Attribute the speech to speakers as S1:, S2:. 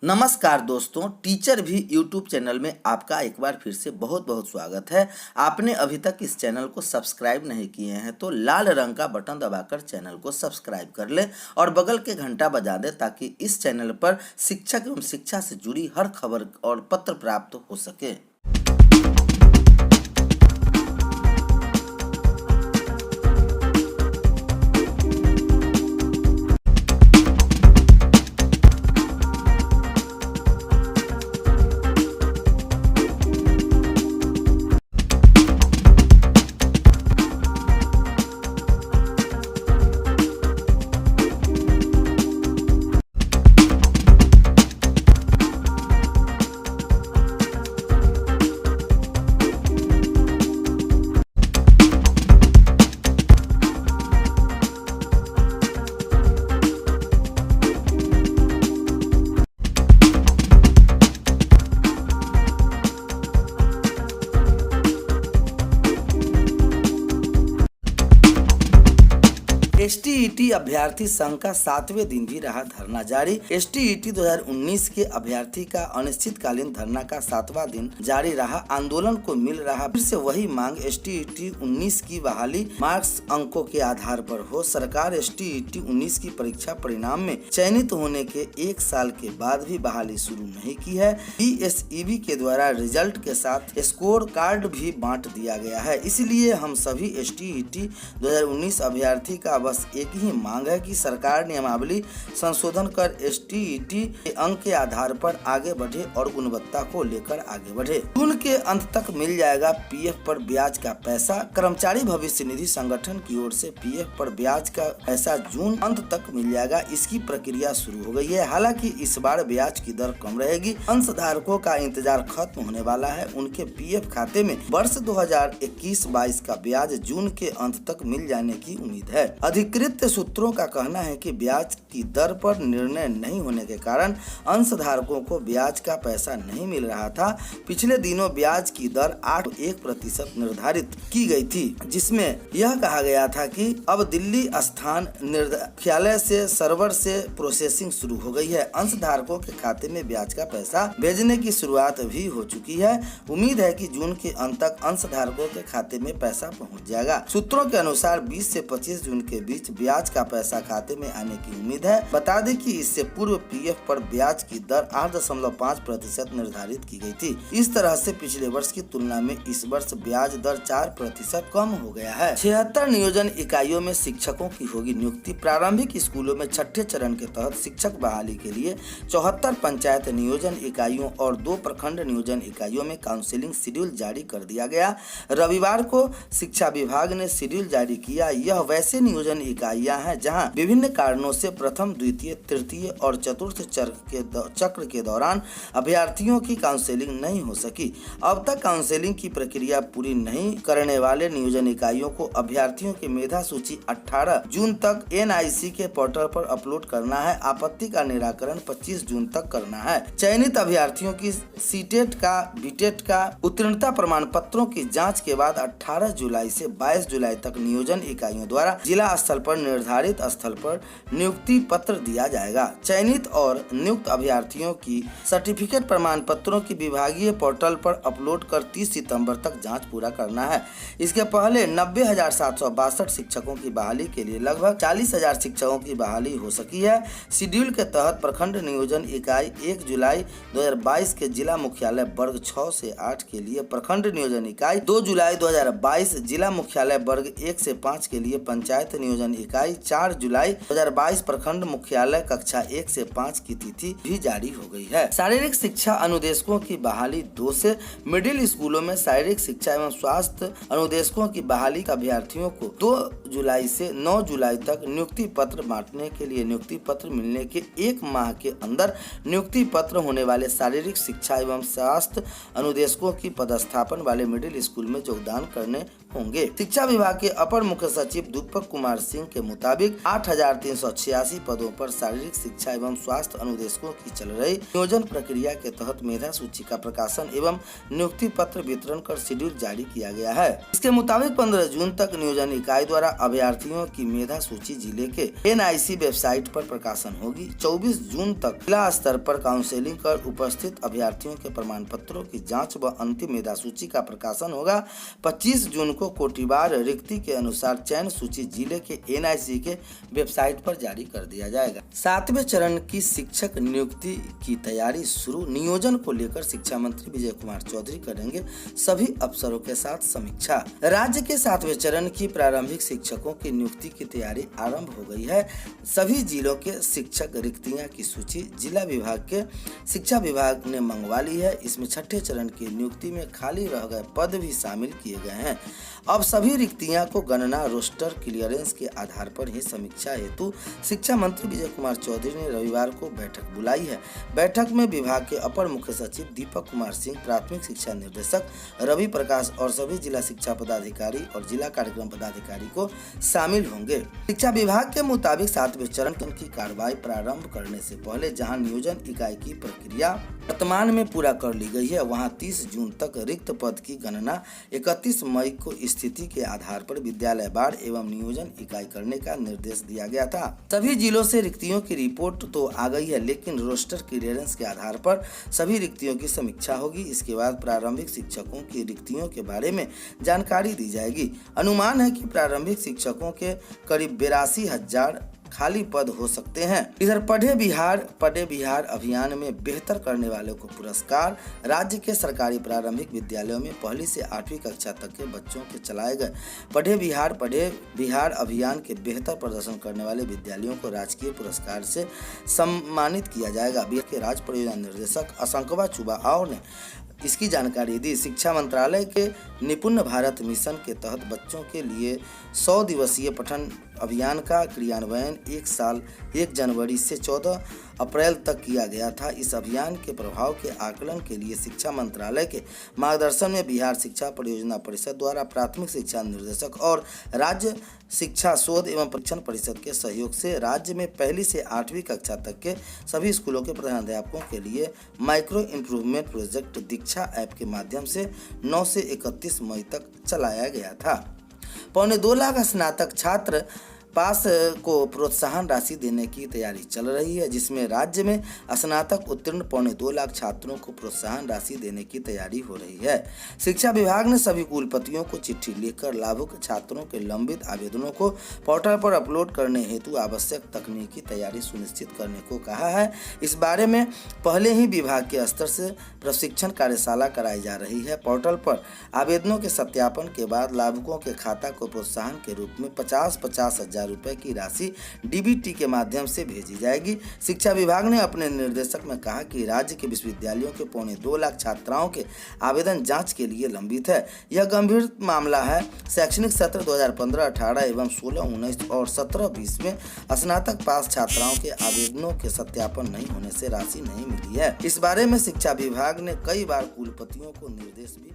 S1: नमस्कार दोस्तों, टीचर भी यूट्यूब चैनल में आपका एक बार फिर से बहुत बहुत स्वागत है। आपने अभी तक इस चैनल को सब्सक्राइब नहीं किए हैं तो लाल रंग का बटन दबाकर चैनल को सब्सक्राइब कर लें और बगल के घंटा बजा दें ताकि इस चैनल पर शिक्षक एवं शिक्षा से जुड़ी हर खबर और पत्र प्राप्त हो सके। एसटीईटी अभ्यर्थी संघ का 7वें दिन भी रहा धरना जारी। एसटीईटी 2019 के अभ्यर्थी का अनिश्चितकालीन धरना का 7वां दिन जारी रहा। आंदोलन को मिल रहा फिर से वही मांग, एसटीईटी 19 की बहाली मार्क्स अंकों के आधार पर हो। सरकार एसटीईटी 19 की परीक्षा परिणाम में चयनित होने के 1 साल के बाद भी बहाली शुरू नहीं की है। पीएसईबी के द्वारा रिजल्ट के साथ स्कोर कार्ड भी बांट दिया गया है। इसलिए हम सभी एसटीईटी 2019 अभ्यर्थी का बस एक ही मांग है कि सरकार नियमावली संशोधन कर एसटीईटी के अंक के आधार पर आगे बढ़े और गुणवत्ता को लेकर आगे बढ़े। जून के अंत तक मिल जाएगा पीएफ पर ब्याज का पैसा। कर्मचारी भविष्य निधि संगठन की ओर से पीएफ पर ब्याज का पैसा जून अंत तक मिल जाएगा। इसकी प्रक्रिया शुरू हो गई है। हालांकि इस बार ब्याज की दर कम रहेगी। अंशधारकों का इंतजार खत्म होने वाला है। उनके पीएफ खाते में वर्ष 2021-22 का ब्याज जून के अंत तक मिल जाने की उम्मीद है। अधिकृत सूत्रों का कहना है कि ब्याज की दर पर निर्णय नहीं होने के कारण अंशधारकों को ब्याज का पैसा नहीं मिल रहा था। पिछले दिनों ब्याज की दर 8.1% निर्धारित की गई थी, जिसमें यह कहा गया था कि अब दिल्ली स्थान मुख्यालय से सर्वर से प्रोसेसिंग शुरू हो गई है। अंशधारकों के खाते में ब्याज का पैसा भेजने की शुरुआत भी हो चुकी है। उम्मीद है कि जून के अंत तक अंशधारकों के खाते में पैसा पहुंच जाएगा। सूत्रों के अनुसार 20 से 25 जून के बीच ब्याज का पैसा खाते में आने की उम्मीद है। बता दें कि इससे पूर्व पीएफ पर ब्याज की दर 8.5% निर्धारित की गई थी। इस तरह से पिछले वर्ष की तुलना में इस वर्ष ब्याज दर 4% कम हो गया है। 76 नियोजन इकाइयों में शिक्षकों की होगी नियुक्ति। प्रारंभिक स्कूलों में छठे चरण के तहत शिक्षक बहाली के लिए 74 पंचायत नियोजन इकाइयों और 2 प्रखंड नियोजन इकाइयों में काउंसिलिंग शेड्यूल जारी कर दिया गया। रविवार को शिक्षा विभाग ने शेड्यूल जारी किया। यह वैसे नियोजन इकाइयां हैं जहां विभिन्न कारणों से प्रथम, द्वितीय, तृतीय और चतुर्थ चक्र के दौरान अभ्यर्थियों की काउंसलिंग नहीं हो सकी। अब तक काउंसलिंग की प्रक्रिया पूरी नहीं करने वाले नियोजन इकाइयों को अभ्यर्थियों की मेधा सूची 18 जून तक एनआईसी के पोर्टल पर अपलोड करना है। आपत्ति का निराकरण 25 जून तक करना है। चयनित अभ्यर्थियों की सीटेट का, बीटेट का उत्तीर्णता प्रमाण पत्रों की जाँच के बाद 18 जुलाई से 22 जुलाई तक नियोजन इकाइयों द्वारा जिला स्थल पर निर्धारित स्थल पर नियुक्ति पत्र दिया जाएगा। चयनित और नियुक्त अभ्यर्थियों की सर्टिफिकेट प्रमाण पत्रों की विभागीय पोर्टल पर अपलोड कर 30 सितंबर तक जांच पूरा करना है। इसके पहले 90,762 शिक्षकों की बहाली के लिए लगभग 40,000 शिक्षकों की बहाली हो सकी है। शेड्यूल के तहत प्रखंड नियोजन इकाई 1 जुलाई 2022 के जिला मुख्यालय वर्ग 6 से 8 के लिए, प्रखंड नियोजन इकाई 2 जुलाई 2022 जिला मुख्यालय वर्ग 1 से 5 के लिए, पंचायत नियोजन इकाई 4 जुलाई 2022 प्रखंड मुख्यालय कक्षा 1 से 5 की तिथि भी जारी हो गई है। शारीरिक शिक्षा अनुदेशकों की बहाली 2 से मिडिल स्कूलों में शारीरिक शिक्षा एवं स्वास्थ्य अनुदेशकों की बहाली का अभ्यर्थियों को 2 जुलाई से 9 जुलाई तक नियुक्ति पत्र बांटने के लिए नियुक्ति पत्र मिलने के 1 माह के अंदर नियुक्ति पत्र होने वाले शारीरिक शिक्षा एवं स्वास्थ्य अनुदेशकों की पदस्थापन वाले मिडिल स्कूल में योगदान करने होंगे। शिक्षा विभाग के अपर मुख्य सचिव दीपक कुमार सिंह के मुताबिक 8,386 पदों पर शारीरिक शिक्षा एवं स्वास्थ्य अनुदेशकों की चल रही नियोजन प्रक्रिया के तहत मेधा सूची का प्रकाशन एवं नियुक्ति पत्र वितरण कर शेड्यूल जारी किया गया है। इसके मुताबिक 15 जून तक नियोजन इकाई द्वारा अभ्यर्थियों की मेधा सूची जिले के NIC वेबसाइट पर प्रकाशन होगी। 24 जून तक जिला स्तर पर काउंसलिंग कर उपस्थित अभ्यर्थियों के प्रमाण पत्रों की जांच व अंतिम मेधा सूची का प्रकाशन होगा। 25 जून को कोटिवार रिक्ति के अनुसार चयन सूची जिले के NIC के वेबसाइट पर जारी कर दिया जाएगा। 7वें चरण की शिक्षक नियुक्ति की तैयारी शुरू। नियोजन को लेकर शिक्षा मंत्री विजय कुमार चौधरी करेंगे सभी अफसरों के साथ समीक्षा। राज्य के 7वें चरण की प्रारंभिक शिक्षकों की नियुक्ति की तैयारी आरंभ हो गई है। सभी जिलों के शिक्षक रिक्तियां की सूची जिला विभाग के शिक्षा विभाग ने मंगवा ली है। इसमें 6ठे चरण की नियुक्ति में खाली रह गए पद भी शामिल किए गए हैं। अब सभी रिक्तियां को गणना रोस्टर क्लियरेंस के आधार पर ही समीक्षा हेतु शिक्षा मंत्री विजय कुमार चौधरी ने रविवार को बैठक बुलाई है। बैठक में विभाग के अपर मुख्य सचिव दीपक कुमार सिंह, प्राथमिक शिक्षा निर्देशक रवि प्रकाश और सभी जिला शिक्षा पदाधिकारी और जिला कार्यक्रम पदाधिकारी को शामिल होंगे। शिक्षा विभाग के मुताबिक 7वें चरण की कार्रवाई प्रारंभ करने से पहले जहां नियोजन इकाई की प्रक्रिया वर्तमान में पूरा कर ली गई है, वहां 30 जून तक रिक्त पद की गणना 31 मई को स्थिति के आधार पर विद्यालय वार एवं नियोजन इकाई करने का निर्देश दिया गया था। सभी जिलों से रिक्तियों की रिपोर्ट तो आ गई है, लेकिन रोस्टर क्लियरेंस के आधार पर सभी रिक्तियों की समीक्षा होगी। इसके बाद प्रारंभिक शिक्षकों की रिक्तियों के बारे में जानकारी दी जाएगी। अनुमान है कि प्रारंभिक शिक्षकों के करीब 82,000 खाली पद हो सकते हैं। इधर पढ़े बिहार अभियान में बेहतर करने वालों को पुरस्कार। राज्य के सरकारी प्रारंभिक विद्यालयों में 1ली से 8वीं कक्षा तक के बच्चों के चलाए गए पढ़े बिहार अभियान के बेहतर प्रदर्शन करने वाले विद्यालयों को राजकीय पुरस्कार से सम्मानित किया जाएगा। बिहार के राज्य परियोजना निर्देशक असंकवा चुबाओ ने इसकी जानकारी दी। शिक्षा मंत्रालय के निपुण भारत मिशन के तहत बच्चों के लिए 100 दिवसीय पठन अभियान का क्रियान्वयन 1 जनवरी से 14 अप्रैल तक किया गया था। इस अभियान के प्रभाव के आकलन के लिए शिक्षा मंत्रालय के मार्गदर्शन में बिहार शिक्षा परियोजना परिषद द्वारा प्राथमिक शिक्षा निर्देशक और राज्य शिक्षा शोध एवं प्रशिक्षण परिषद के सहयोग से राज्य में 1ली से 8वीं कक्षा तक के सभी स्कूलों के प्रधानाध्यापकों के लिए माइक्रो इम्प्रूवमेंट प्रोजेक्ट दीक्षा ऐप के माध्यम से 9 से 31 मई तक चलाया गया था। 2.25 लाख स्नातक छात्र पास को प्रोत्साहन राशि देने की तैयारी चल रही है, जिसमें राज्य में स्नातक उत्तीर्ण 2.25 लाख छात्रों को प्रोत्साहन राशि देने की तैयारी हो रही है। शिक्षा विभाग ने सभी कुलपतियों को चिट्ठी लिखकर लाभुक छात्रों के लंबित आवेदनों को पोर्टल पर अपलोड करने हेतु आवश्यक तकनीकी तैयारी सुनिश्चित करने को कहा है। इस बारे में पहले ही विभाग के स्तर से प्रशिक्षण कार्यशाला कराई जा रही है। पोर्टल पर आवेदनों के सत्यापन के बाद लाभुकों के खाता को प्रोत्साहन के रूप में 50,000 रुपए की राशि DBT के माध्यम से भेजी जाएगी। शिक्षा विभाग ने अपने निर्देशक में कहा कि राज्य के विश्वविद्यालयों के 2.25 लाख छात्राओं के आवेदन जांच के लिए लंबित है। यह गंभीर मामला है। शैक्षणिक सत्र 2015-18 एवं 16-19 और 17-20 में स्नातक पास छात्राओं के आवेदनों के सत्यापन नहीं होने से राशि नहीं मिली है। इस बारे में शिक्षा विभाग ने कई बार कुलपतियों को निर्देश भी